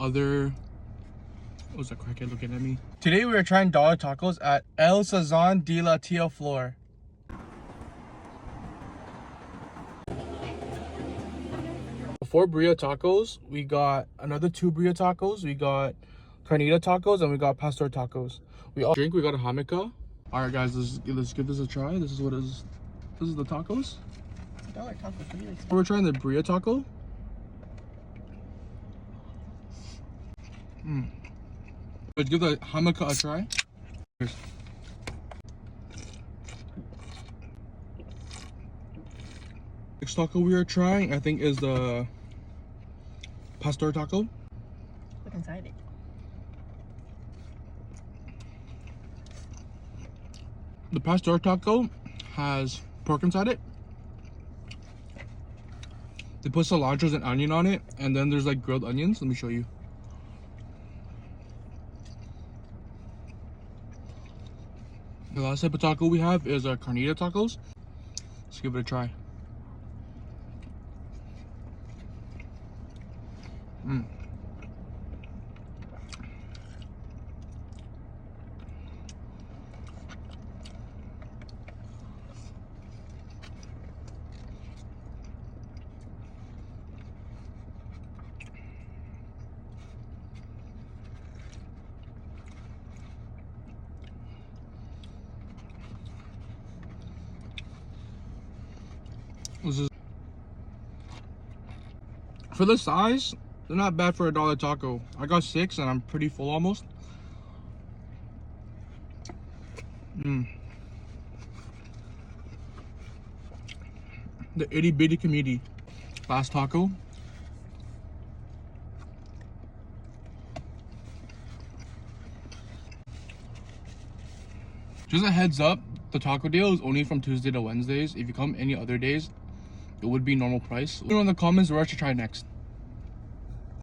other... What's that crackhead looking at me? Today we are trying dollar tacos at El Sazón de la Tía Flor. Four burrito tacos. We got another 2 burrito tacos. We got carnita tacos and we got pastor tacos. We all drink. We got a jamaica. All right, guys, let's give this a try. This is what is. This is the tacos. Dollar tacos are really expensive. We're trying the burrito taco. Let's give the jamaica a try. Next taco we are trying, I think, is the pastor taco. Look inside it. The pastor taco has pork inside it. They put cilantro and onion on it, and then there's like grilled onions. Let me show you. The last type of taco we have is carnita tacos. Let's give it a try. This is, for the size, they're not bad for a dollar taco. I got 6 and I'm pretty full almost. The itty bitty committee. Last taco. Just a heads up, the taco deal is only from Tuesday to Wednesdays. If you come any other days, it would be normal price. Let me know in the comments where I should try next.